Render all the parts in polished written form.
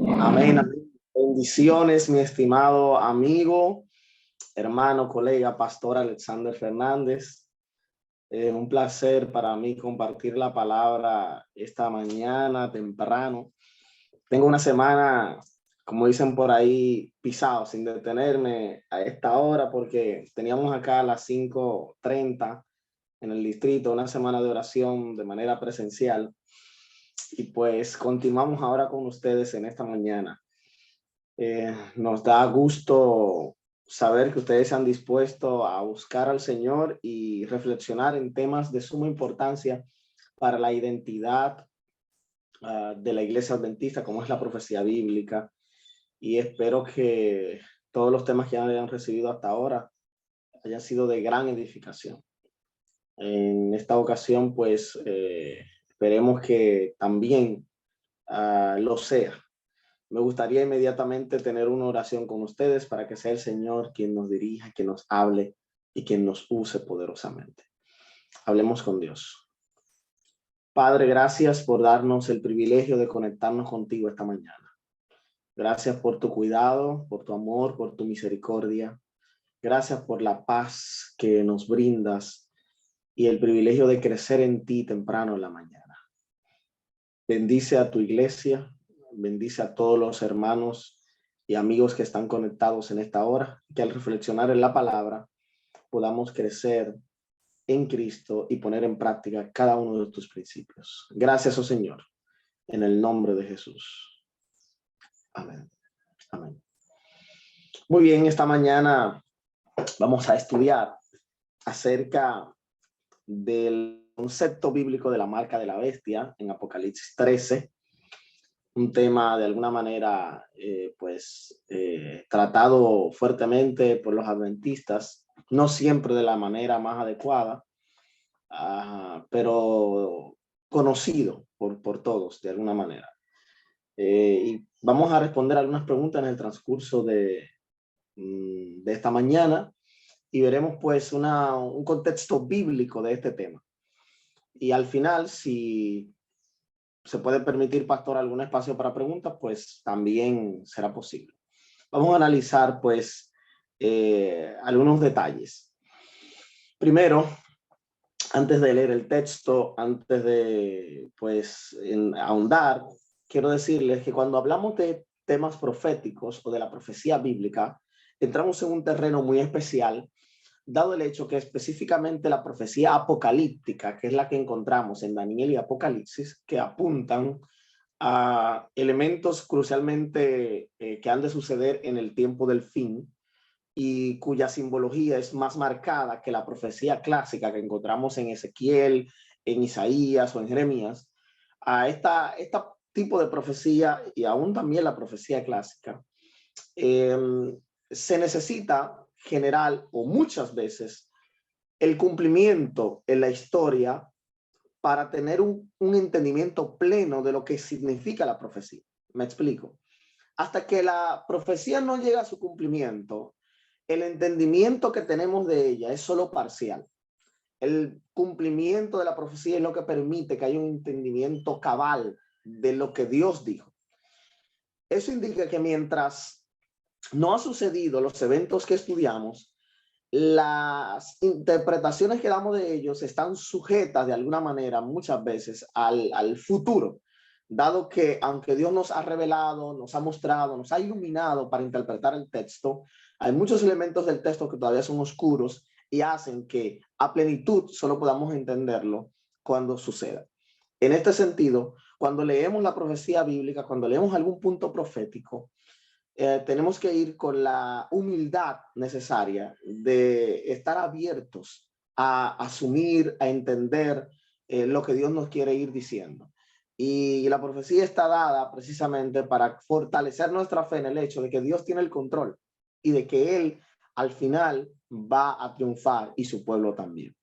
Amén, amén. Bendiciones, mi estimado amigo, hermano, colega, pastor Alexander Fernández. Un placer para mí compartir la palabra esta mañana temprano. Tengo una semana, como dicen por ahí, pisado, sin detenerme a esta hora, porque teníamos acá a las 5:30 en el distrito una semana de oración de manera presencial. Y pues continuamos ahora con ustedes en esta mañana. Nos da gusto saber que ustedes se han dispuesto a buscar al Señor y reflexionar en temas de suma importancia para la identidad de la Iglesia Adventista, como es la profecía bíblica. Y espero que todos los temas que hayan recibido hasta ahora hayan sido de gran edificación. En esta ocasión, pues, esperemos que también lo sea. Me gustaría inmediatamente tener una oración con ustedes para que sea el Señor quien nos dirija, quien nos hable y quien nos use poderosamente. Hablemos con Dios. Padre, gracias por darnos el privilegio de conectarnos contigo esta mañana. Gracias por tu cuidado, por tu amor, por tu misericordia. Gracias por la paz que nos brindas y el privilegio de crecer en ti temprano en la mañana. Bendice a tu iglesia, bendice a todos los hermanos y amigos que están conectados en esta hora, que al reflexionar en la palabra podamos crecer en Cristo y poner en práctica cada uno de tus principios. Gracias, oh Señor, en el nombre de Jesús. Amén. Amén. Muy bien, esta mañana vamos a estudiar acerca del concepto bíblico de la marca de la bestia en Apocalipsis 13. Un tema de alguna manera tratado fuertemente por los adventistas, no siempre de la manera más adecuada, pero conocido por todos de alguna manera. Y vamos a responder algunas preguntas en el transcurso de esta mañana y veremos pues un contexto bíblico de este tema. Y al final, si se puede permitir, pastor, algún espacio para preguntas, pues también será posible. Vamos a analizar, pues, algunos detalles. Primero, antes de leer el texto, antes de, pues, ahondar, quiero decirles que cuando hablamos de temas proféticos o de la profecía bíblica, entramos en un terreno muy especial, dado el hecho que específicamente la profecía apocalíptica, que es la que encontramos en Daniel y Apocalipsis, que apuntan a elementos crucialmente que han de suceder en el tiempo del fin y cuya simbología es más marcada que la profecía clásica que encontramos en Ezequiel, en Isaías o en Jeremías. A este tipo de profecía y aún también la profecía clásica, se necesita general o muchas veces el cumplimiento en la historia para tener un entendimiento pleno de lo que significa la profecía. Me explico. Hasta que la profecía no llega a su cumplimiento, el entendimiento que tenemos de ella es solo parcial. El cumplimiento de la profecía es lo que permite que haya un entendimiento cabal de lo que Dios dijo. Eso indica que mientras no ha sucedido los eventos que estudiamos, las interpretaciones que damos de ellos están sujetas de alguna manera muchas veces al futuro, dado que aunque Dios nos ha revelado, nos ha mostrado, nos ha iluminado para interpretar el texto, hay muchos elementos del texto que todavía son oscuros y hacen que a plenitud solo podamos entenderlo cuando suceda. En este sentido, cuando leemos la profecía bíblica, cuando leemos algún punto profético, tenemos que ir con la humildad necesaria de estar abiertos a asumir, a entender lo que Dios nos quiere ir diciendo. Y la profecía está dada precisamente para fortalecer nuestra fe en el hecho de que Dios tiene el control y de que Él al final va a triunfar y su pueblo también.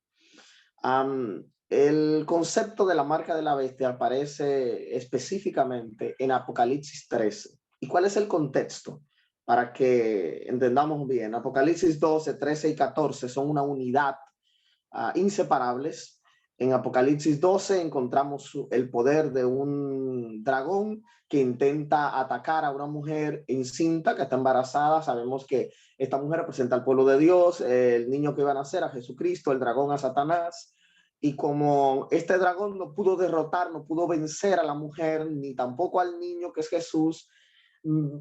El concepto de la marca de la bestia aparece específicamente en Apocalipsis 13. ¿Y cuál es el contexto? Para que entendamos bien, Apocalipsis 12, 13 y 14 son una unidad inseparables. En Apocalipsis 12 encontramos el poder de un dragón que intenta atacar a una mujer encinta que está embarazada. Sabemos que esta mujer representa al pueblo de Dios, el niño que iba a nacer, a Jesucristo, el dragón a Satanás. Y como este dragón no pudo derrotar, no pudo vencer a la mujer, ni tampoco al niño que es Jesús,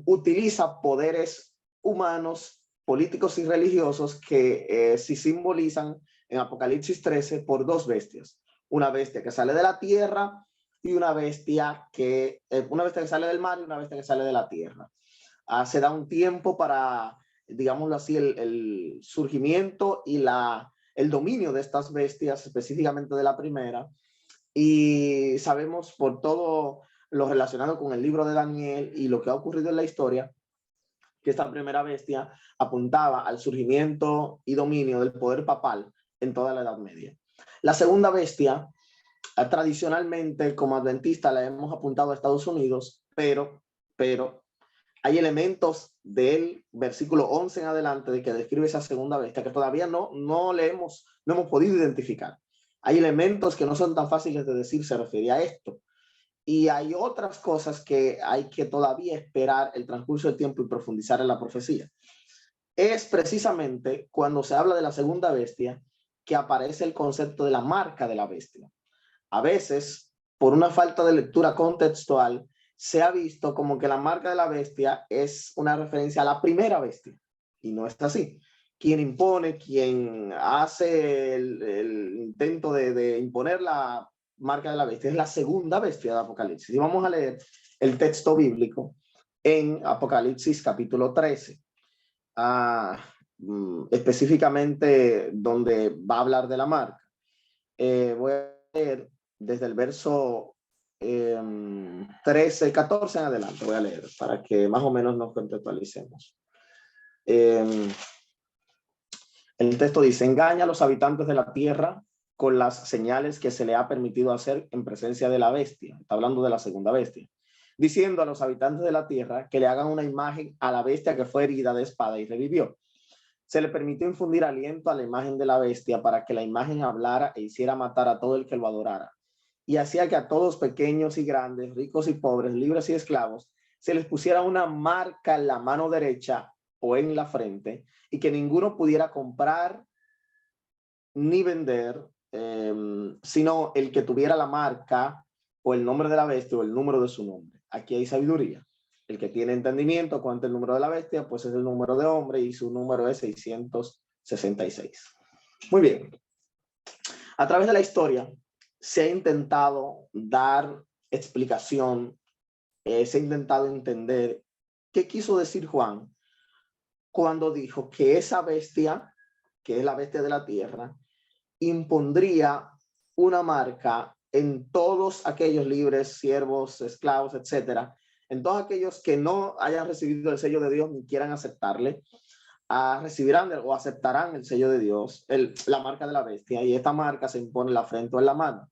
utiliza poderes humanos, políticos y religiosos que sí simbolizan en Apocalipsis 13 por dos bestias. Una bestia que sale de la tierra y una bestia que sale del mar y una bestia que sale de la tierra. Se da un tiempo para, digámoslo así, el surgimiento y el dominio de estas bestias, específicamente de la primera. Y sabemos por todo lo relacionado con el libro de Daniel y lo que ha ocurrido en la historia, que esta primera bestia apuntaba al surgimiento y dominio del poder papal en toda la Edad Media. La segunda bestia, tradicionalmente como adventista la hemos apuntado a Estados Unidos, pero hay elementos del versículo 11 en adelante de que describe esa segunda bestia que todavía no hemos podido identificar. Hay elementos que no son tan fáciles de decir, se refiere a esto. Y hay otras cosas que hay que todavía esperar el transcurso del tiempo y profundizar en la profecía. Es precisamente cuando se habla de la segunda bestia que aparece el concepto de la marca de la bestia. A veces, por una falta de lectura contextual, se ha visto como que la marca de la bestia es una referencia a la primera bestia. Y no es así. Quien impone, quien hace el intento de imponer la marca de la bestia es la segunda bestia de Apocalipsis. Y vamos a leer el texto bíblico en Apocalipsis capítulo 13. Específicamente donde va a hablar de la marca. Voy a leer desde el verso 13, 14 en adelante. Voy a leer para que más o menos nos contextualicemos. El texto dice: engaña a los habitantes de la tierra con las señales que se le ha permitido hacer en presencia de la bestia. Está hablando de la segunda bestia. Diciendo a los habitantes de la tierra que le hagan una imagen a la bestia que fue herida de espada y revivió. Se le permitió infundir aliento a la imagen de la bestia para que la imagen hablara e hiciera matar a todo el que lo adorara. Y hacía que a todos, pequeños y grandes, ricos y pobres, libres y esclavos, se les pusiera una marca en la mano derecha o en la frente, y que ninguno pudiera comprar ni vender, sino el que tuviera la marca o el nombre de la bestia o el número de su nombre. Aquí hay sabiduría. El que tiene entendimiento cuenta el número de la bestia, pues es el número de hombre y su número es 666. Muy bien. A través de la historia se ha intentado dar explicación, se ha intentado entender qué quiso decir Juan cuando dijo que esa bestia, que es la bestia de la tierra, impondría una marca en todos aquellos libres, siervos, esclavos, etcétera, en todos aquellos que no hayan recibido el sello de Dios ni quieran aceptarle, recibirán o aceptarán el sello de Dios, la marca de la bestia, y esta marca se impone en la frente o en la mano.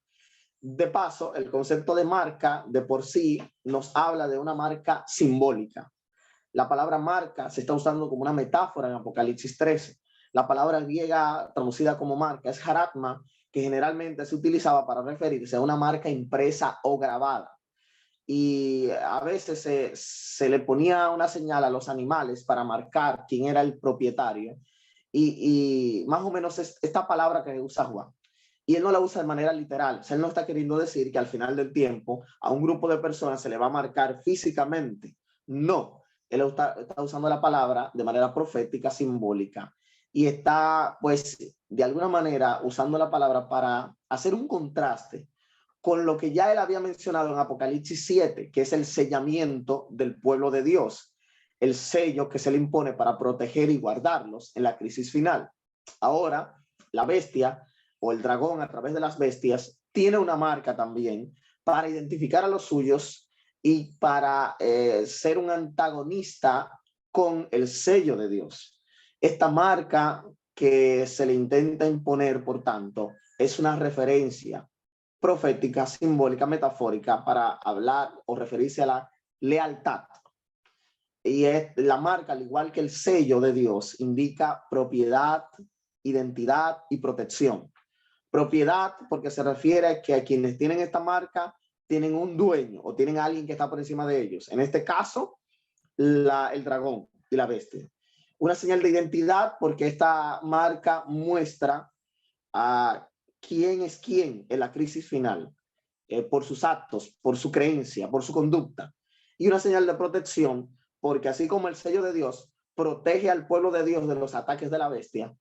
De paso, el concepto de marca de por sí nos habla de una marca simbólica. La palabra marca se está usando como una metáfora en Apocalipsis 13. La palabra griega traducida como marca es haratma, que generalmente se utilizaba para referirse a una marca impresa o grabada. Y a veces se le ponía una señal a los animales para marcar quién era el propietario. Y más o menos es esta palabra que usa Juan. Y él no la usa de manera literal. O sea, él no está queriendo decir que al final del tiempo a un grupo de personas se le va a marcar físicamente. No, él está usando la palabra de manera profética, simbólica. Y está, pues, de alguna manera usando la palabra para hacer un contraste con lo que ya él había mencionado en Apocalipsis 7, que es el sellamiento del pueblo de Dios, el sello que se le impone para proteger y guardarlos en la crisis final. Ahora, la bestia o el dragón a través de las bestias tiene una marca también para identificar a los suyos y para ser un antagonista con el sello de Dios. Esta marca que se le intenta imponer, por tanto, es una referencia profética, simbólica, metafórica para hablar o referirse a la lealtad. Y es la marca, al igual que el sello de Dios, indica propiedad, identidad y protección. Propiedad, porque se refiere a que a quienes tienen esta marca tienen un dueño o tienen a alguien que está por encima de ellos. En este caso, el dragón y la bestia. Una señal de identidad, porque esta marca muestra a quién es quién en la crisis final, por sus actos, por su creencia, por su conducta. Y una señal de protección, porque así como el sello de Dios protege al pueblo de Dios de los ataques de la bestia,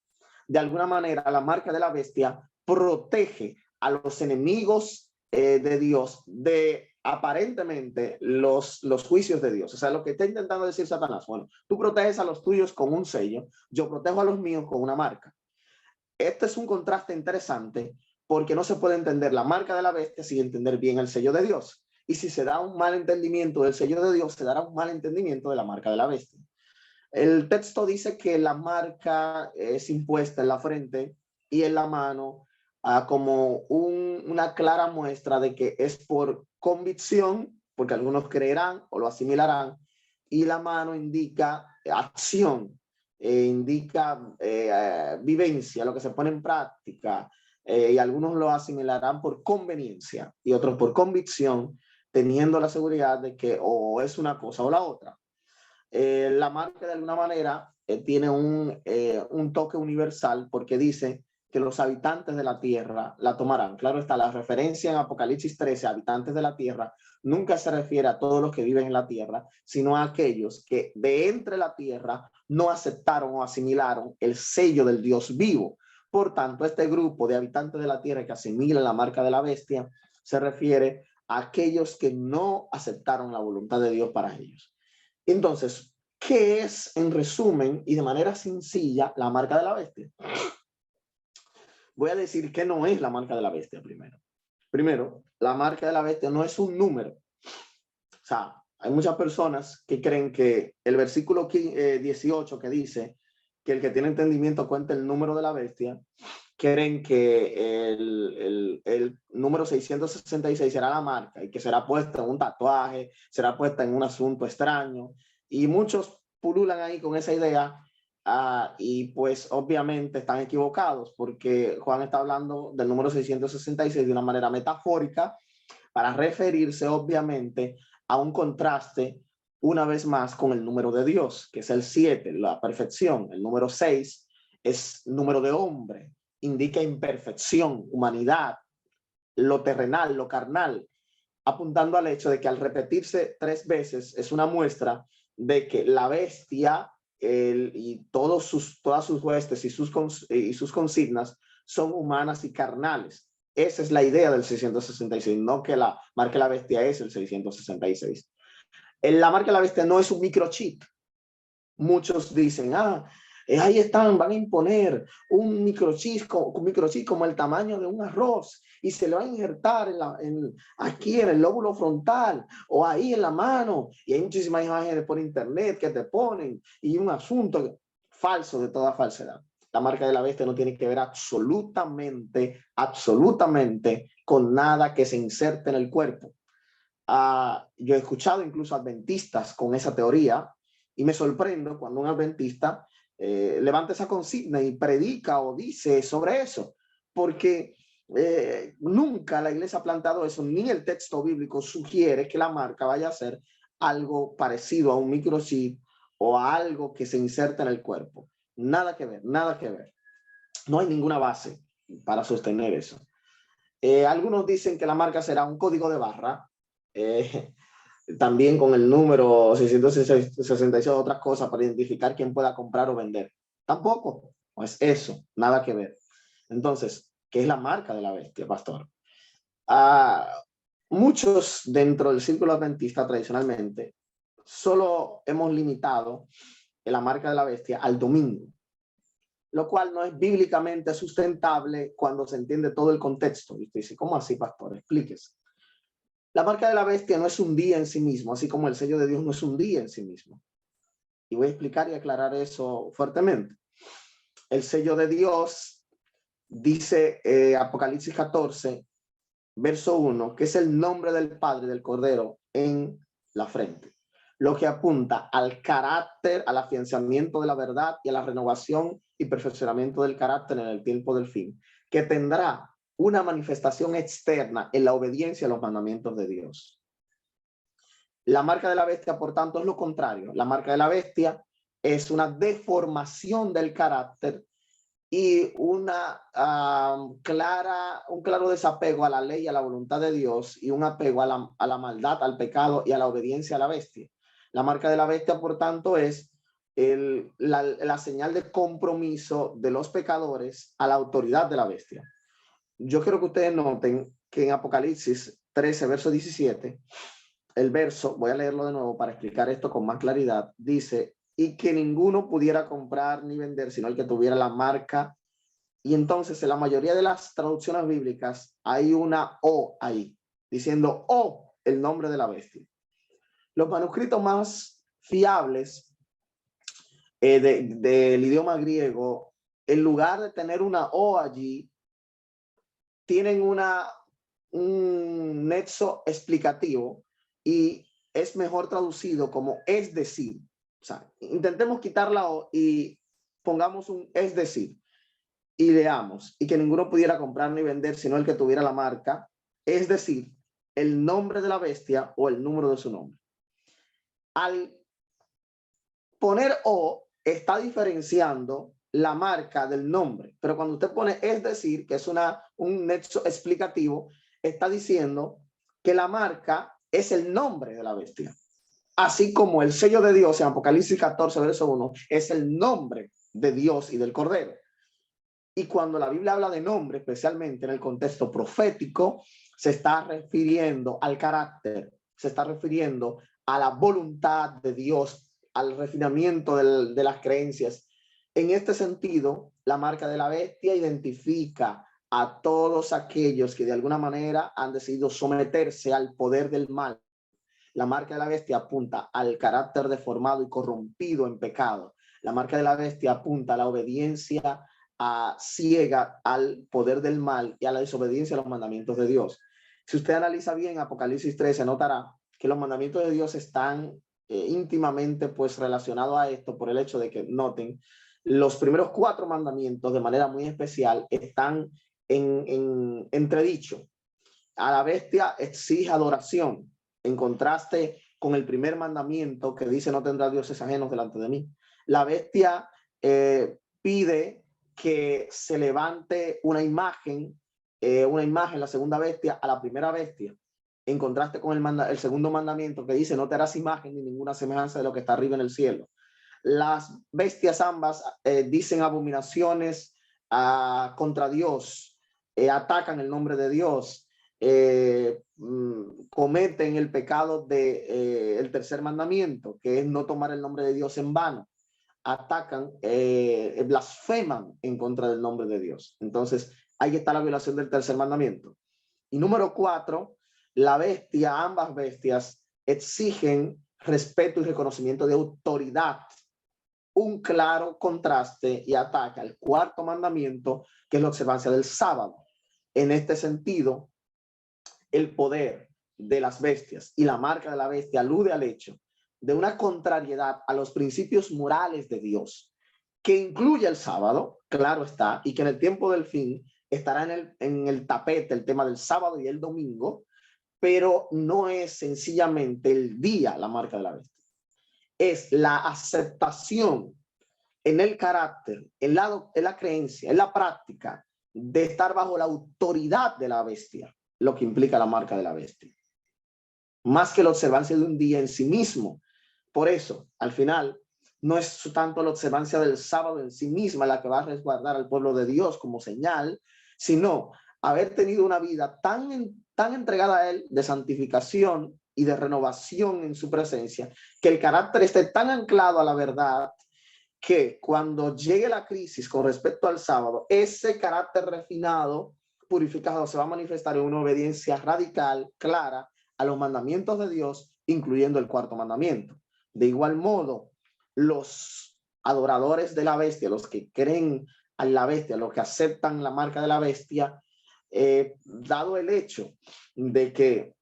de alguna manera la marca de la bestia protege a los enemigos de Dios de aparentemente los juicios de Dios. O sea, lo que está intentando decir Satanás, bueno, tú proteges a los tuyos con un sello, yo protejo a los míos con una marca. Este es un contraste interesante porque no se puede entender la marca de la bestia sin entender bien el sello de Dios. Y si se da un mal entendimiento del sello de Dios, se dará un mal entendimiento de la marca de la bestia. El texto dice que la marca es impuesta en la frente y en la mano como una clara muestra de que es por convicción, porque algunos creerán o lo asimilarán, y la mano indica acción, indica vivencia, lo que se pone en práctica, y algunos lo asimilarán por conveniencia y otros por convicción, teniendo la seguridad de que o es una cosa o la otra. La marca de alguna manera tiene un toque universal porque dice que los habitantes de la tierra la tomarán. Claro está, la referencia en Apocalipsis 13, habitantes de la tierra, nunca se refiere a todos los que viven en la tierra, sino a aquellos que de entre la tierra no aceptaron o asimilaron el sello del Dios vivo. Por tanto, este grupo de habitantes de la tierra que asimilan la marca de la bestia se refiere a aquellos que no aceptaron la voluntad de Dios para ellos. Entonces, ¿qué es, en resumen y de manera sencilla, la marca de la bestia? Voy a decir que no es la marca de la bestia primero. Primero, la marca de la bestia no es un número. O sea, hay muchas personas que creen que el versículo 18 que dice que el que tiene entendimiento cuenta el número de la bestia, creen que el número 666 será la marca y que será puesta en un tatuaje, será puesta en un asunto extraño. Y muchos pululan ahí con esa idea y pues obviamente están equivocados porque Juan está hablando del número 666 de una manera metafórica para referirse obviamente a un contraste una vez más con el número de Dios, que es el 7, la perfección. El número 6 es número de hombre, indica imperfección, humanidad, lo terrenal, lo carnal, apuntando al hecho de que al repetirse 3 veces es una muestra de que la bestia y todas sus huestes y sus consignas son humanas y carnales. Esa es la idea del 666, no que la marca de la bestia es el 666. La marca de la bestia no es un microchip. Muchos dicen, ahí están, van a imponer un microchip como el tamaño de un arroz y se le va a injertar aquí en el lóbulo frontal o ahí en la mano. Y hay muchísimas imágenes por internet que te ponen y un asunto falso de toda falsedad. La marca de la bestia no tiene que ver absolutamente con nada que se inserte en el cuerpo. Yo he escuchado incluso adventistas con esa teoría y me sorprendo cuando un adventista levanta esa consigna y predica o dice sobre eso, porque nunca la iglesia ha plantado eso, ni el texto bíblico sugiere que la marca vaya a ser algo parecido a un microchip o a algo que se inserta en el cuerpo. Nada que ver, nada que ver. No hay ninguna base para sostener eso. Algunos dicen que la marca será un código de barra, también con el número 666, otras cosas para identificar quién pueda comprar o vender. Tampoco, pues eso, nada que ver. Entonces, ¿qué es la marca de la bestia, pastor? Muchos dentro del círculo adventista tradicionalmente solo hemos limitado la marca de la bestia al domingo, lo cual no es bíblicamente sustentable cuando se entiende todo el contexto. Y usted dice, ¿cómo así, pastor? Explíquese. La marca de la bestia no es un día en sí mismo, así como el sello de Dios no es un día en sí mismo. Y voy a explicar y aclarar eso fuertemente. El sello de Dios dice Apocalipsis 14, verso 1, que es el nombre del Padre del Cordero en la frente, lo que apunta al carácter, al afianzamiento de la verdad y a la renovación y perfeccionamiento del carácter en el tiempo del fin, que tendrá una manifestación externa en la obediencia a los mandamientos de Dios. La marca de la bestia, por tanto, es lo contrario. La marca de la bestia es una deformación del carácter y un claro desapego a la ley y a la voluntad de Dios, y un apego a la maldad, al pecado y a la obediencia a la bestia. La marca de la bestia, por tanto, es la señal de compromiso de los pecadores a la autoridad de la bestia. Yo quiero que ustedes noten que en Apocalipsis 13, verso 17, el verso, voy a leerlo de nuevo para explicar esto con más claridad, dice: y que ninguno pudiera comprar ni vender, sino el que tuviera la marca. Y entonces en la mayoría de las traducciones bíblicas hay una O ahí, diciendo O, el nombre de la bestia. Los manuscritos más fiables del idioma griego, en lugar de tener una O allí, tienen un nexo explicativo y es mejor traducido como es decir. O sea, intentemos quitar la O y pongamos un es decir. Y leamos: y que ninguno pudiera comprar ni vender sino el que tuviera la marca, es decir, el nombre de la bestia o el número de su nombre. Al poner O, está diferenciando la marca del nombre, pero cuando usted pone es decir, que es un nexo explicativo, está diciendo que la marca es el nombre de la bestia, así como el sello de Dios en Apocalipsis 14, verso 1, es el nombre de Dios y del Cordero. Y cuando la Biblia habla de nombre, especialmente en el contexto profético, se está refiriendo al carácter, se está refiriendo a la voluntad de Dios, al refinamiento de las creencias. En este sentido, la marca de la bestia identifica a todos aquellos que de alguna manera han decidido someterse al poder del mal. La marca de la bestia apunta al carácter deformado y corrompido en pecado. La marca de la bestia apunta a la obediencia ciega al poder del mal y a la desobediencia a los mandamientos de Dios. Si usted analiza bien Apocalipsis 13, notará que los mandamientos de Dios están íntimamente pues relacionados a esto, por el hecho de que, noten, los primeros 4 mandamientos de manera muy especial están en entredicho. A la bestia exige adoración, en contraste con el primer mandamiento que dice: no tendrás dioses ajenos delante de mí. La bestia pide que se levante una imagen, la segunda bestia, a la primera bestia, en contraste con el segundo mandamiento que dice: no te harás imagen ni ninguna semejanza de lo que está arriba en el cielo. Las bestias ambas dicen abominaciones contra Dios, atacan el nombre de Dios, cometen el pecado del tercer mandamiento, que es no tomar el nombre de Dios en vano. Atacan, blasfeman en contra del nombre de Dios. Entonces, ahí está la violación del tercer mandamiento. Y número 4, la bestia, ambas bestias exigen respeto y reconocimiento de autoridad. Un claro contraste y ataca al cuarto mandamiento, que es la observancia del sábado. En este sentido, el poder de las bestias y la marca de la bestia alude al hecho de una contrariedad a los principios morales de Dios, que incluye el sábado, claro está, y que en el tiempo del fin estará en el tapete el tema del sábado y el domingo, pero no es sencillamente el día la marca de la bestia. Es la aceptación en el carácter, en la creencia, en la práctica de estar bajo la autoridad de la bestia, lo que implica la marca de la bestia, más que la observancia de un día en sí mismo. Por eso, al final, no es tanto la observancia del sábado en sí misma la que va a resguardar al pueblo de Dios como señal, sino haber tenido una vida tan entregada a Él, de santificación y de renovación en su presencia, que el carácter esté tan anclado a la verdad, que cuando llegue la crisis con respecto al sábado, ese carácter refinado, purificado, se va a manifestar en una obediencia radical, clara, a los mandamientos de Dios, incluyendo el cuarto mandamiento. De igual modo, los adoradores de la bestia, los que creen a la bestia, los que aceptan la marca de la bestia, dado el hecho de que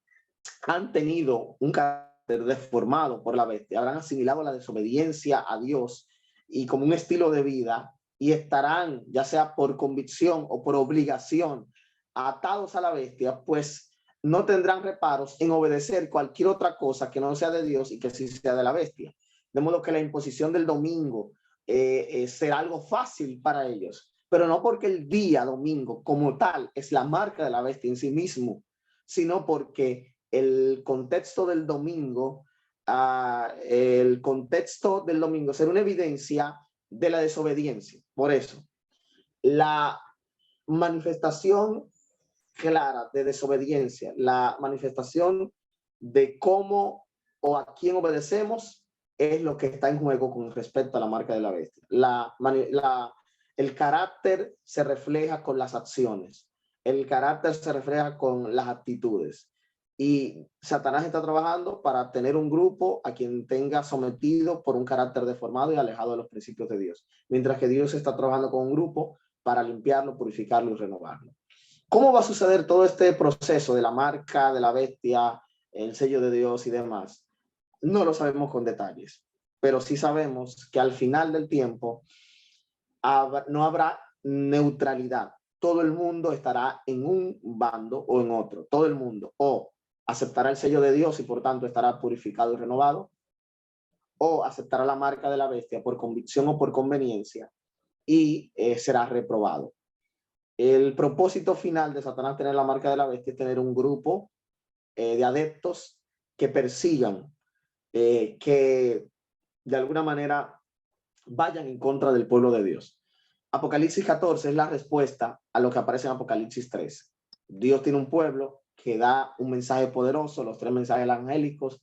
han tenido un carácter deformado por la bestia, habrán asimilado la desobediencia a Dios y como un estilo de vida, y estarán, ya sea por convicción o por obligación, atados a la bestia, pues no tendrán reparos en obedecer cualquier otra cosa que no sea de Dios y que sí sea de la bestia. De modo que la imposición del domingo será algo fácil para ellos, pero no porque el día domingo como tal es la marca de la bestia en sí mismo, sino porque el contexto del domingo, será una evidencia de la desobediencia. Por eso, la manifestación clara de desobediencia, la manifestación de cómo o a quién obedecemos es lo que está en juego con respecto a la marca de la bestia. El carácter se refleja con las acciones, el carácter se refleja con las actitudes. Y Satanás está trabajando para tener un grupo a quien tenga sometido por un carácter deformado y alejado de los principios de Dios, mientras que Dios está trabajando con un grupo para limpiarlo, purificarlo y renovarlo. ¿Cómo va a suceder todo este proceso de la marca, de la bestia, el sello de Dios y demás? No lo sabemos con detalles, pero sí sabemos que al final del tiempo no habrá neutralidad. Todo el mundo estará en un bando o en otro. Todo el mundo o aceptará el sello de Dios y por tanto estará purificado y renovado, o aceptará la marca de la bestia por convicción o por conveniencia y será reprobado. El propósito final de Satanás tener la marca de la bestia es tener un grupo de adeptos que persigan, que de alguna manera vayan en contra del pueblo de Dios. Apocalipsis 14 es la respuesta a lo que aparece en Apocalipsis 3. Dios tiene un pueblo que da un mensaje poderoso, los 3 mensajes angélicos,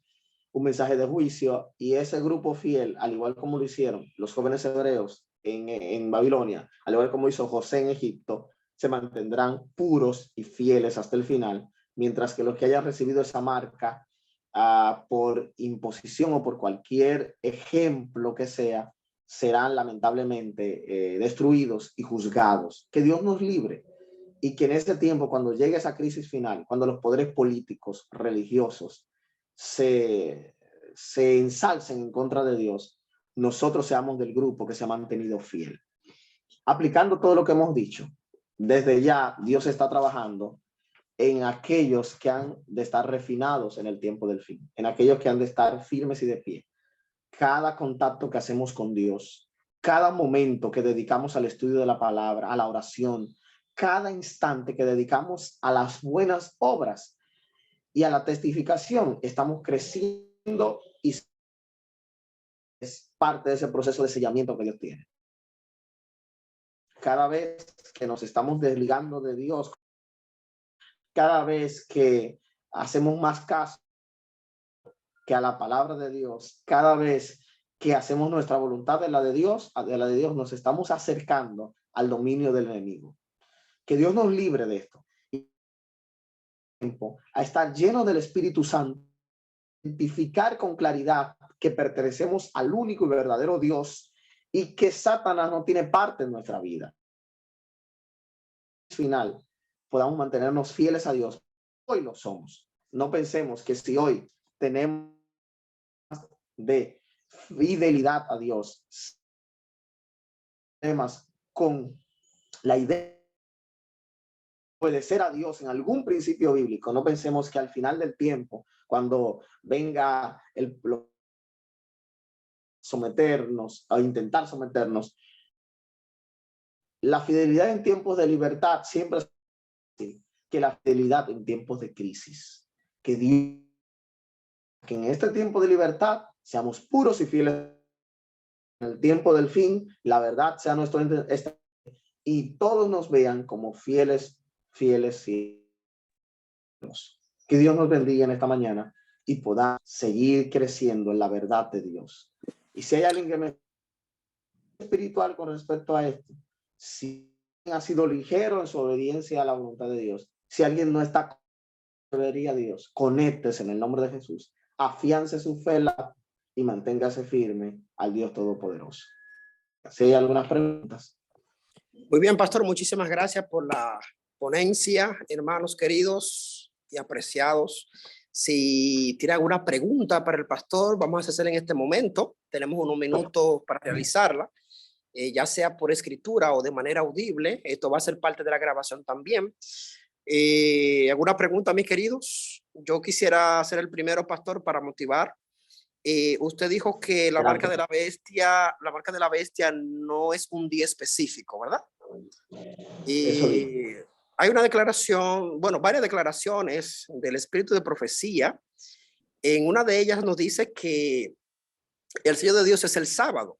un mensaje de juicio, y ese grupo fiel, al igual como lo hicieron los jóvenes hebreos en Babilonia, al igual como hizo José en Egipto, se mantendrán puros y fieles hasta el final, mientras que los que hayan recibido esa marca por imposición o por cualquier ejemplo que sea, serán lamentablemente destruidos y juzgados. Que Dios nos libre y que en ese tiempo, cuando llegue esa crisis final, cuando los poderes políticos, religiosos se ensalcen en contra de Dios, nosotros seamos del grupo que se ha mantenido fiel. Aplicando todo lo que hemos dicho, desde ya Dios está trabajando en aquellos que han de estar refinados en el tiempo del fin, en aquellos que han de estar firmes y de pie. Cada contacto que hacemos con Dios, cada momento que dedicamos al estudio de la palabra, a la oración, cada instante que dedicamos a las buenas obras y a la testificación, estamos creciendo y es parte de ese proceso de sellamiento que Dios tiene. Cada vez que nos estamos desligando de Dios, cada vez que hacemos más caso que a la palabra de Dios, cada vez que hacemos nuestra voluntad de la de Dios, nos estamos acercando al dominio del enemigo. Que Dios nos libre de esto. A estar lleno del Espíritu Santo, identificar con claridad que pertenecemos al único y verdadero Dios y que Satanás no tiene parte en nuestra vida. Al final, podamos mantenernos fieles a Dios. Hoy lo somos. No pensemos que si hoy tenemos de fidelidad a Dios, temas con la idea de obedecer a Dios en algún principio bíblico, no pensemos que al final del tiempo, cuando venga el someternos, a intentar someternos, la fidelidad en tiempos de libertad siempre es así, que la fidelidad en tiempos de crisis. Que Dios, que en este tiempo de libertad seamos puros y fieles. En el tiempo del fin, la verdad sea nuestro y todos nos vean como fieles. Que Dios nos bendiga en esta mañana y podamos seguir creciendo en la verdad de Dios. Y si hay alguien que me espiritual con respecto a esto, si ha sido ligero en su obediencia a la voluntad de Dios, si alguien no está obedeciendo a Dios, conéctese en el nombre de Jesús, afiance su fe y manténgase firme al Dios Todopoderoso. Si hay algunas preguntas. Muy bien, pastor, muchísimas gracias por la ponencia, hermanos queridos y apreciados. Si tiene alguna pregunta para el pastor, vamos a hacerla en este momento. Tenemos unos minutos para realizarla, ya sea por escritura o de manera audible. Esto va a ser parte de la grabación también. ¿Alguna pregunta, mis queridos? Yo quisiera ser el primero, pastor, para motivar. Usted dijo que la marca de la bestia no es un día específico, ¿verdad? Eso digo. Hay una declaración, bueno, varias declaraciones del espíritu de profecía. En una de ellas nos dice que el sello de Dios es el sábado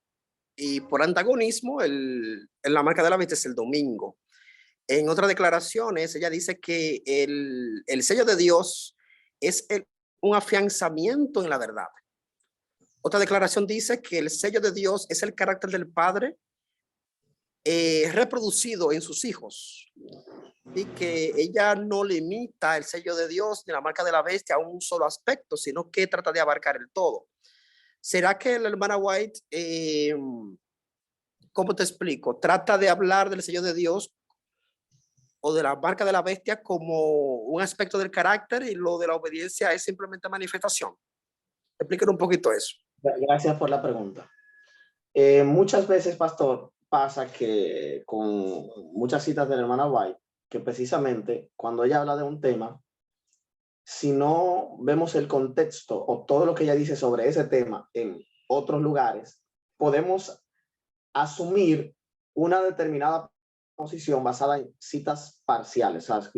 y por antagonismo la marca de la bestia es el domingo. En otras declaraciones ella dice que el sello de Dios es un afianzamiento en la verdad. Otra declaración dice que el sello de Dios es el carácter del Padre reproducido en sus hijos y que ella no limita el sello de Dios ni la marca de la bestia a un solo aspecto, sino que trata de abarcar el todo. ¿Será que la hermana White, cómo te explico, trata de hablar del sello de Dios o de la marca de la bestia como un aspecto del carácter y lo de la obediencia es simplemente manifestación? Explíquenos un poquito eso. Gracias por la pregunta. Muchas veces, pastor, pasa que con muchas citas de la hermana White, que precisamente cuando ella habla de un tema, si no vemos el contexto o todo lo que ella dice sobre ese tema en otros lugares, podemos asumir una determinada posición basada en citas parciales, o sea,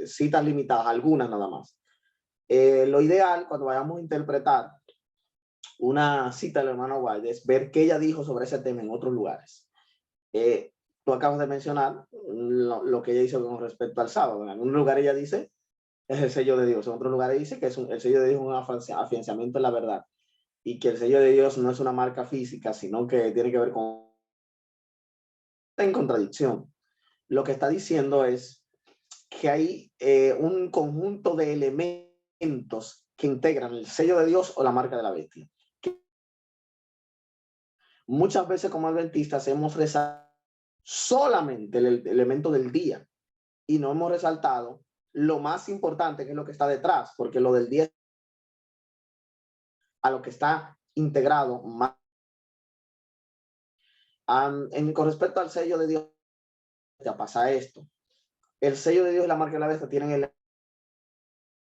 citas limitadas, algunas nada más. Lo ideal cuando vayamos a interpretar una cita del hermano White es ver qué ella dijo sobre ese tema en otros lugares. Tú acabas de mencionar lo que ella hizo con respecto al sábado. En un lugar ella dice es el sello de Dios, en otro lugar dice que el sello de Dios es un afianzamiento en la verdad y que el sello de Dios no es una marca física, sino que tiene que ver con en contradicción. Lo que está diciendo es que hay un conjunto de elementos que integran el sello de Dios o la marca de la bestia. Muchas veces como adventistas hemos resaltado solamente el elemento del día y no hemos resaltado lo más importante, que es lo que está detrás, porque lo del día a lo que está integrado más. Con respecto al sello de Dios, ya pasa esto. El sello de Dios y la marca de la bestia tienen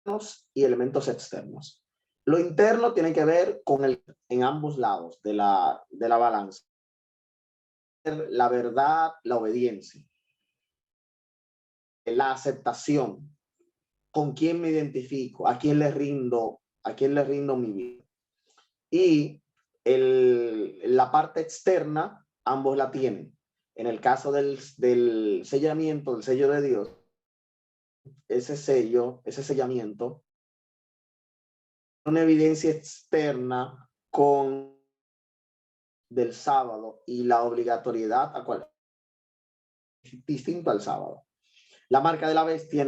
elementos y elementos externos. Lo interno tiene que ver con en ambos lados de la balanza. La verdad, la obediencia, la aceptación, con quién me identifico, a quién le rindo mi vida. Y la parte externa, ambos la tienen. En el caso del sellamiento, del sello de Dios, ese sellamiento, una evidencia externa con del sábado y la obligatoriedad a cual distinto al sábado. La marca de la bestia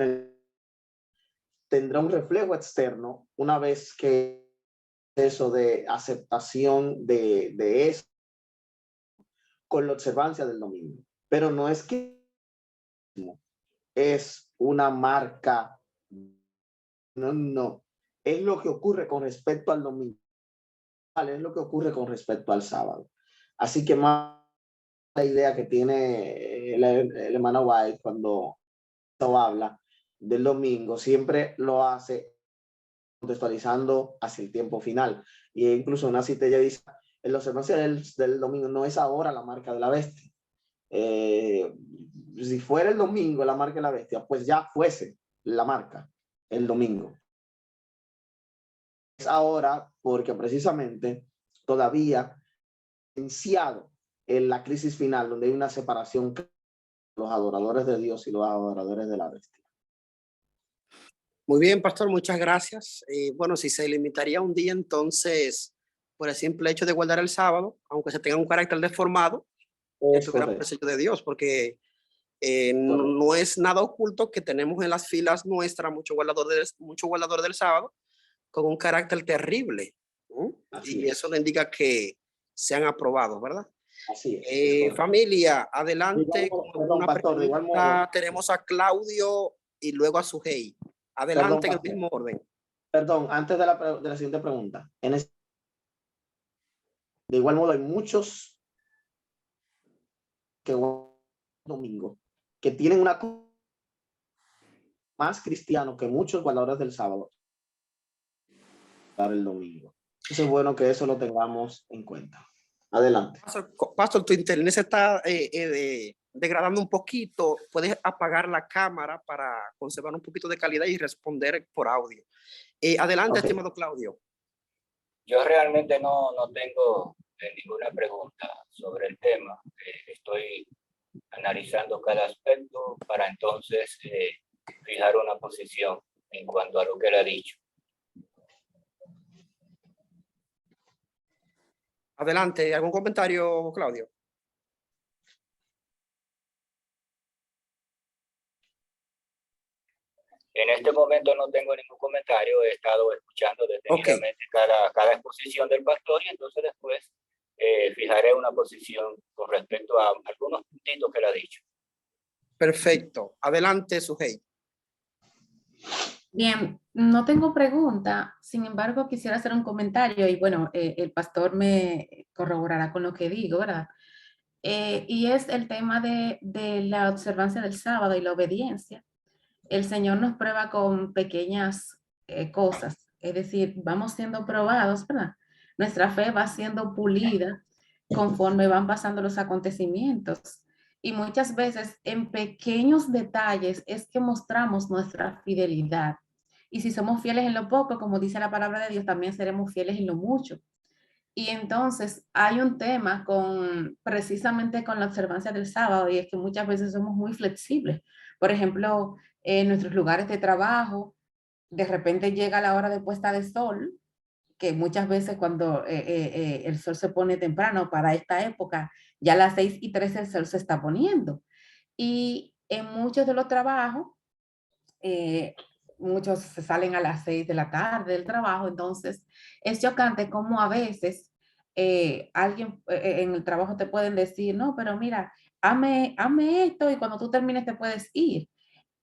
tendrá un reflejo externo una vez que eso de aceptación de eso con la observancia del domingo. Pero no es que es una marca, no. Es lo que ocurre con respecto al domingo, es lo que ocurre con respecto al sábado. Así que más la idea que tiene el hermano White cuando habla del domingo, siempre lo hace contextualizando hacia el tiempo final. Y incluso una cita ella dice, en la observancia del domingo no es ahora la marca de la bestia. Si fuera el domingo la marca de la bestia, pues ya fuese la marca el domingo. Es ahora porque precisamente todavía iniciado en la crisis final donde hay una separación entre los adoradores de Dios y los adoradores de la bestia. Muy bien, pastor, muchas gracias. Bueno, si se limitaría un día, entonces, por el simple hecho de guardar el sábado, aunque se tenga un carácter deformado, ya tuviéramos el sello de Dios, porque no es nada oculto que tenemos en las filas nuestras muchos guardadores del sábado con un carácter terrible. Y eso le indica que se han aprobado, ¿verdad? Así es. Familia, adelante. Perdón, pastor, de igual modo. Tenemos a Claudio y luego a Sujei. Adelante, perdón, en el mismo orden. Perdón, antes de la siguiente pregunta. De igual modo, hay muchos que domingo que tienen una más cristiano que muchos guardadores del sábado para el domingo. Entonces es bueno que eso lo tengamos en cuenta. Adelante. Pastor, tu internet se está degradando un poquito. Puedes apagar la cámara para conservar un poquito de calidad y responder por audio. Adelante, Okay. estimado Claudio. Yo realmente no tengo ninguna pregunta sobre el tema. Estoy analizando cada aspecto para entonces fijar una posición en cuanto a lo que él ha dicho. Adelante, ¿algún comentario, Claudio? En este momento no tengo ningún comentario, he estado escuchando detenidamente cada exposición del pastor y entonces después fijaré una posición con respecto a algunos puntitos que él ha dicho. Perfecto. Adelante, Sujei. Bien, no tengo pregunta, sin embargo quisiera hacer un comentario y bueno, el pastor me corroborará con lo que digo, ¿verdad? Y es el tema de la observancia del sábado y la obediencia. El Señor nos prueba con pequeñas cosas, es decir, vamos siendo probados, ¿verdad? Nuestra fe va siendo pulida conforme van pasando los acontecimientos. Y muchas veces en pequeños detalles es que mostramos nuestra fidelidad. Y si somos fieles en lo poco, como dice la palabra de Dios, también seremos fieles en lo mucho. Y entonces hay un tema precisamente con la observancia del sábado y es que muchas veces somos muy flexibles. Por ejemplo, en nuestros lugares de trabajo, de repente llega la hora de puesta de sol, que muchas veces cuando el sol se pone temprano para esta época, ya a las 6:13 el sol se está poniendo. Y en muchos de los trabajos, muchos se salen a las 6 de la tarde del trabajo, entonces es chocante como a veces alguien en el trabajo te pueden decir, no, pero mira, hazme esto y cuando tú termines te puedes ir.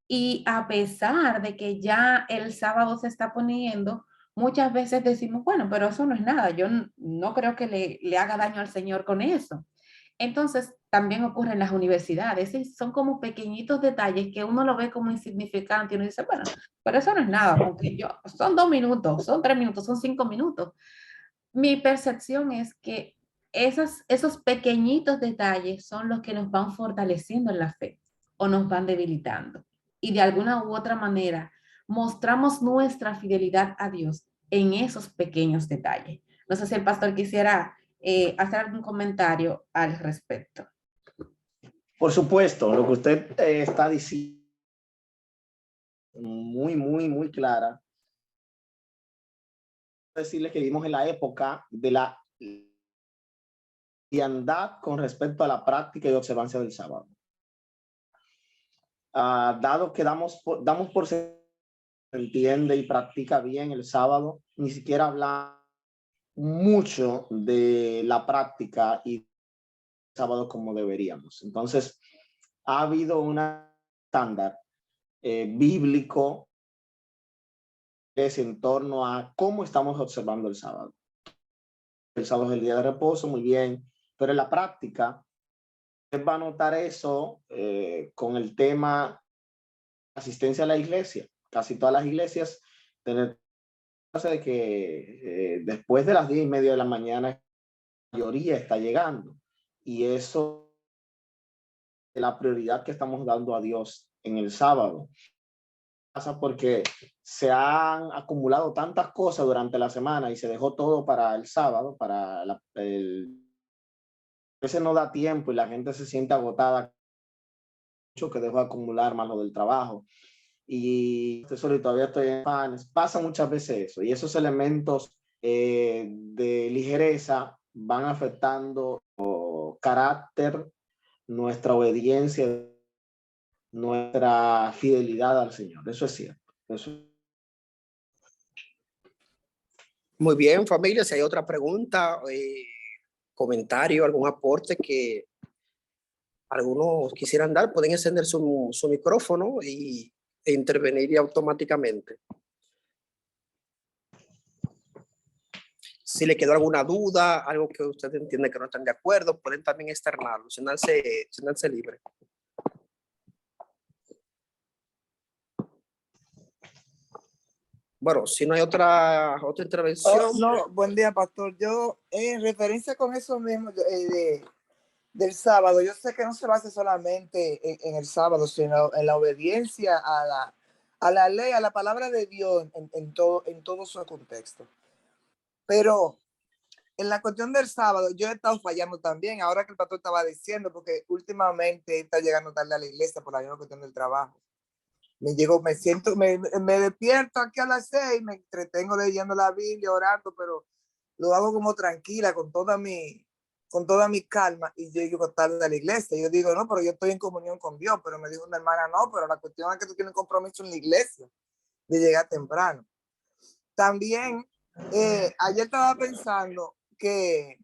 Y a pesar de que ya el sábado se está poniendo, muchas veces decimos, bueno, pero eso no es nada, yo no creo que le haga daño al Señor con eso. Entonces, también ocurre en las universidades, y son como pequeñitos detalles que uno lo ve como insignificante y uno dice, bueno, pero eso no es nada, porque son 2 minutos, son 3 minutos, son 5 minutos. Mi percepción es que esos pequeñitos detalles son los que nos van fortaleciendo en la fe o nos van debilitando. Y de alguna u otra manera mostramos nuestra fidelidad a Dios en esos pequeños detalles. No sé si el pastor quisiera hacer algún comentario al respecto. Por supuesto, lo que usted está diciendo muy clara. Decirle que vivimos en la época de la liviandad con respecto a la práctica y observancia del sábado. Dado que damos por se entiende y practica bien el sábado, ni siquiera habla mucho de la práctica y el sábado como deberíamos. Entonces, ha habido un estándar bíblico es en torno a cómo estamos observando el sábado. El sábado es el día de reposo, muy bien, pero en la práctica usted va a notar eso con el tema asistencia a la iglesia. Casi todas las iglesias tienen de que después de las 10:30 de la mañana la mayoría está llegando y eso es la prioridad que estamos dando a Dios en el sábado. Pasa porque se han acumulado tantas cosas durante la semana y se dejó todo para el sábado, para a veces no da tiempo y la gente se siente agotada, mucho que dejó de acumular más lo del trabajo. Y todavía estoy en fans. Pasa muchas veces eso y esos elementos de ligereza van afectando carácter, nuestra obediencia, nuestra fidelidad al Señor. Eso es cierto. Muy bien, familia. Si hay otra pregunta, comentario, algún aporte que algunos quisieran dar, pueden encender su micrófono e intervenir automáticamente. Si le quedó alguna duda, algo que usted entiende que no están de acuerdo, pueden también externarlo, siéntanse libre. Bueno, si no hay otra intervención. No, buen día, pastor. Yo, en referencia con eso mismo del sábado, yo sé que no se basa solamente en el sábado, sino en la obediencia a la ley, a la palabra de Dios en todo su contexto. Pero en la cuestión del sábado, yo he estado fallando también, ahora que el pastor estaba diciendo, porque últimamente está llegando tarde a la iglesia por la misma cuestión del trabajo. Me despierto aquí a las 6, me entretengo leyendo la Biblia, orando, pero lo hago como tranquila, con toda mi calma, y llego tarde a la iglesia. Yo digo, no, pero yo estoy en comunión con Dios, pero me dijo una hermana, no, pero la cuestión es que tú tienes compromiso en la iglesia, de llegar temprano. También, ayer estaba pensando que,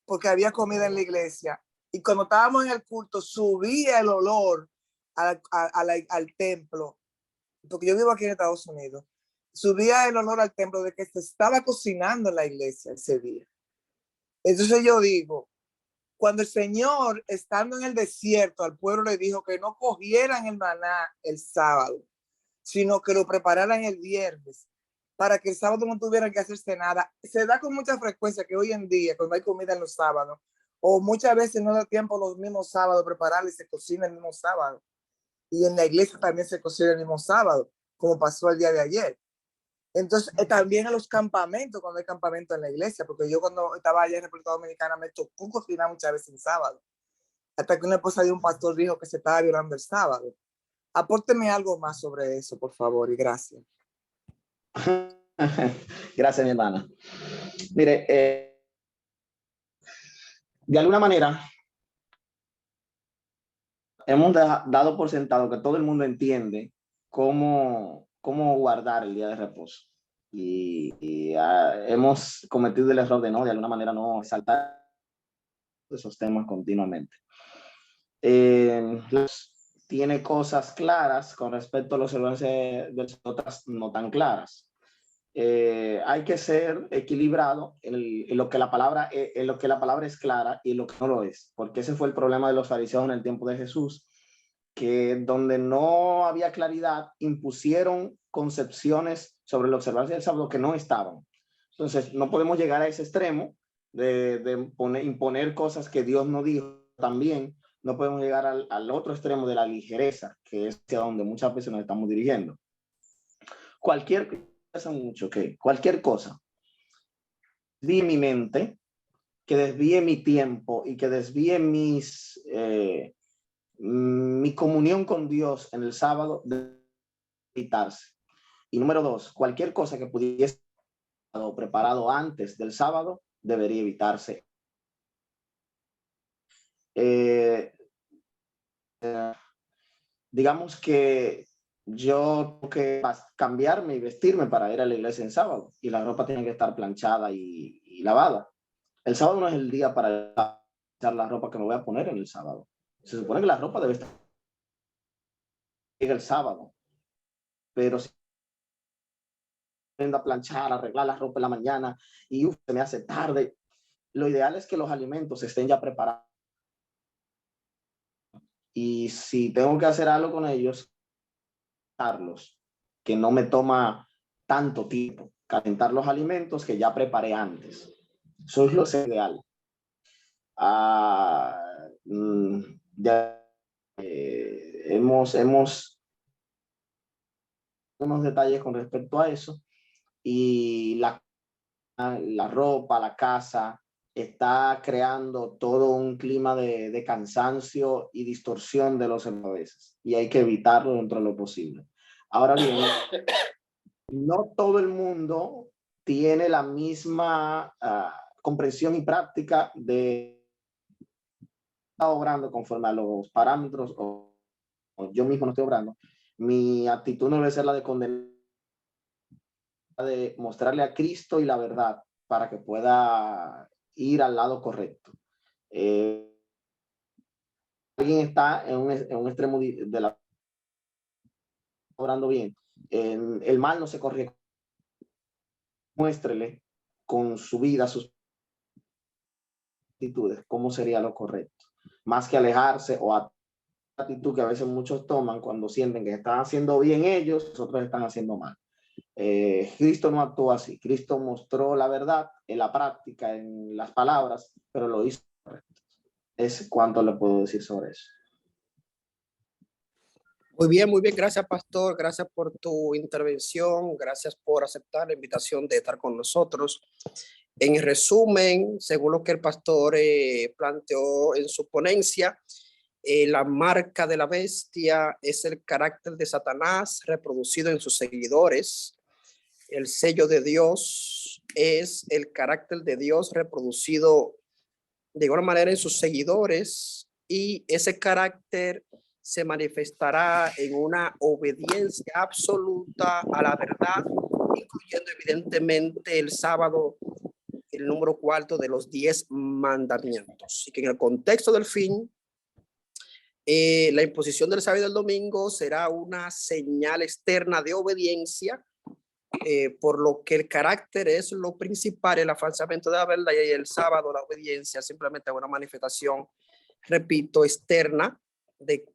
porque había comida en la iglesia, y cuando estábamos en el culto, subía el olor al templo, porque yo vivo aquí en Estados Unidos, subía el olor al templo de que se estaba cocinando en la iglesia ese día. Entonces yo digo, cuando el Señor, estando en el desierto, al pueblo le dijo que no cogieran el maná el sábado, sino que lo prepararan el viernes, para que el sábado no tuvieran que hacerse nada. Se da con mucha frecuencia que hoy en día, cuando hay comida en los sábados, o muchas veces no da tiempo los mismos sábados prepararla y se cocina el mismo sábado. Y en la iglesia también se cocina el mismo sábado, como pasó el día de ayer. Entonces, también en los campamentos, cuando hay campamento en la iglesia, porque yo cuando estaba allá en República Dominicana me tocó cocinar muchas veces el sábado, hasta que una esposa de un pastor dijo que se estaba violando el sábado. Apórteme algo más sobre eso, por favor, y gracias. Gracias, mi hermana. Mire, de alguna manera, hemos dado por sentado que todo el mundo entiende cómo guardar el día de reposo. Y hemos cometido el error de alguna manera no saltar esos temas continuamente. Tiene cosas claras con respecto a los observancias de otras no tan claras. Hay que ser equilibrado en lo que la palabra es clara y en lo que no lo es, porque ese fue el problema de los fariseos en el tiempo de Jesús, que donde no había claridad impusieron concepciones sobre la observancia del sábado que no estaban. Entonces no podemos llegar a ese extremo de imponer cosas que Dios no dijo. También no podemos llegar al otro extremo de la ligereza, que es hacia donde muchas veces nos estamos dirigiendo. Cualquier cosa desvíe mi mente, que desvíe mi tiempo y que desvíe mi comunión con Dios en el sábado, debe evitarse. Y número 2, cualquier cosa que pudiese estar preparado antes del sábado debería evitarse. Digamos que yo tengo que cambiarme y vestirme para ir a la iglesia en sábado, y la ropa tiene que estar planchada y lavada. El sábado no es el día para echar la ropa que me voy a poner en el sábado. Se supone que la ropa debe estar el sábado, pero si a planchar, arreglar la ropa en la mañana y se me hace tarde, lo ideal es que los alimentos estén ya preparados. Y si tengo que hacer algo con ellos, que no me toma tanto tiempo, calentar los alimentos que ya preparé antes. Eso es lo ideal. Ya hemos unos detalles con respecto a eso, y la ropa, la casa, está creando todo un clima de cansancio y distorsión de los veces, y hay que evitarlo dentro de lo posible. Ahora bien, no todo el mundo tiene la misma comprensión y práctica de estar obrando conforme a los parámetros, o yo mismo no estoy obrando. Mi actitud no debe ser la de condenar, de mostrarle a Cristo y la verdad para que pueda ir al lado correcto. Alguien está en un extremo de la obrando bien, el mal no se corrige. Muéstrele con su vida, sus actitudes, cómo sería lo correcto, más que alejarse o actitud que a veces muchos toman cuando sienten que están haciendo bien ellos, otros están haciendo mal. Cristo no actuó así. Cristo mostró la verdad en la práctica, en las palabras, pero lo hizo correcto. Es cuanto le puedo decir sobre eso. Muy bien, gracias pastor, gracias por tu intervención, gracias por aceptar la invitación de estar con nosotros. En resumen, según lo que el pastor planteó en su ponencia, la marca de la bestia es el carácter de Satanás reproducido en sus seguidores. El sello de Dios es el carácter de Dios reproducido de igual manera en sus seguidores, y ese carácter se manifestará en una obediencia absoluta a la verdad, incluyendo evidentemente el sábado, el número 4 de los 10 mandamientos. Y que en el contexto del fin, la imposición del sábado y del domingo será una señal externa de obediencia, por lo que el carácter es lo principal, el afianzamiento de la verdad, y el sábado la obediencia simplemente una manifestación, repito, externa de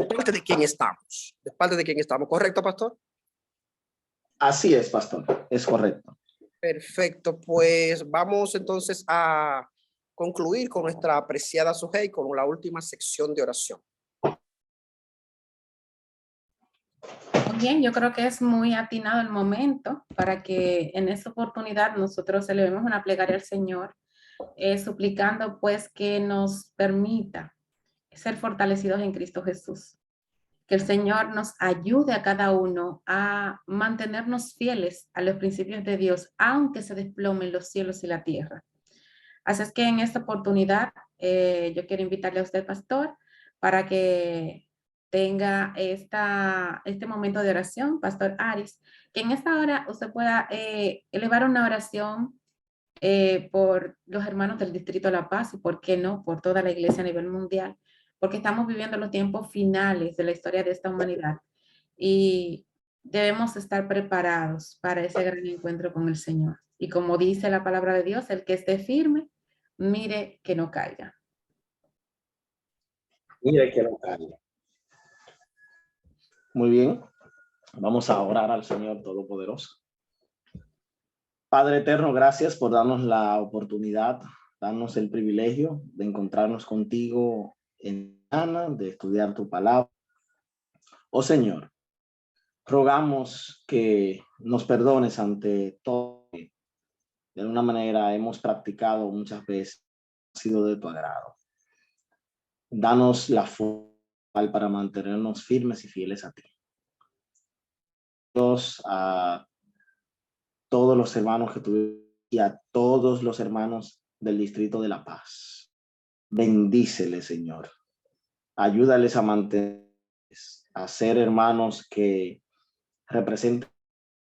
parte de quien estamos, de parte de quien estamos. ¿Correcto, pastor? Así es, pastor, es correcto. Perfecto, pues vamos entonces a concluir con nuestra apreciada Sujei con la última sección de oración. Bien, yo creo que es muy atinado el momento para que en esta oportunidad nosotros elevemos una plegaria al Señor, suplicando pues que nos permita ser fortalecidos en Cristo Jesús. Que el Señor nos ayude a cada uno a mantenernos fieles a los principios de Dios, aunque se desplomen los cielos y la tierra. Así es que en esta oportunidad yo quiero invitarle a usted, pastor, para que tenga este momento de oración, pastor Aris, que en esta hora usted pueda elevar una oración por los hermanos del Distrito de La Paz y, ¿por qué no?, por toda la iglesia a nivel mundial, porque estamos viviendo los tiempos finales de la historia de esta humanidad y debemos estar preparados para ese gran encuentro con el Señor. Y como dice la palabra de Dios, el que esté firme, mire que no caiga. Mire que no caiga. Muy bien, vamos a orar al Señor Todopoderoso. Padre eterno, gracias por darnos la oportunidad, darnos el privilegio de encontrarnos contigo en Ana, de estudiar tu palabra. Oh Señor, rogamos que nos perdones ante todo. De alguna manera hemos practicado muchas veces, ha sido de tu agrado. Danos la fuerza para mantenernos firmes y fieles a ti. Dios, a todos los hermanos que tuvimos y a todos los hermanos del Distrito de La Paz. Bendíceles, Señor. Ayúdales a mantener, a ser hermanos que representen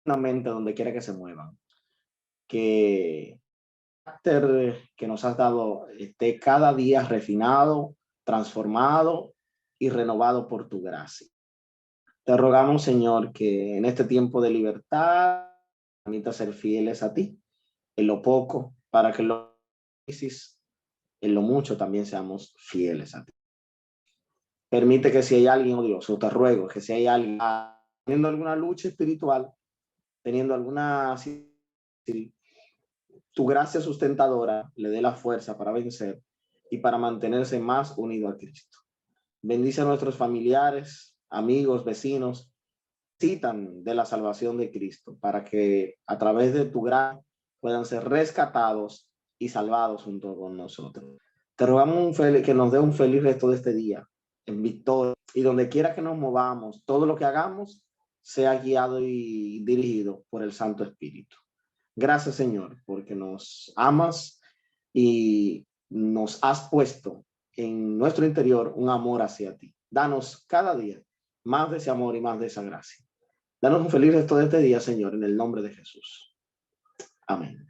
una mente donde quiera que se muevan. Que el carácter que nos has dado esté cada día refinado, transformado y renovado por tu gracia. Te rogamos, Señor, que en este tiempo de libertad permita ser fieles a ti en lo poco, para que en lo mucho también seamos fieles a ti. Permite que si hay alguien, oh Dios, o te ruego que si hay alguien teniendo alguna lucha espiritual, teniendo alguna, tu gracia sustentadora le dé la fuerza para vencer y para mantenerse más unido a Cristo. Bendice a nuestros familiares, amigos, vecinos, necesitan de la salvación de Cristo, para que a través de tu gracia puedan ser rescatados y salvados junto con nosotros. Te rogamos que nos dé un feliz resto de este día, en victoria, y donde quiera que nos movamos, todo lo que hagamos sea guiado y dirigido por el Santo Espíritu. Gracias, Señor, porque nos amas y nos has puesto en nuestro interior un amor hacia ti. Danos cada día más de ese amor y más de esa gracia. Danos un feliz resto de este día, Señor, en el nombre de Jesús. Amén.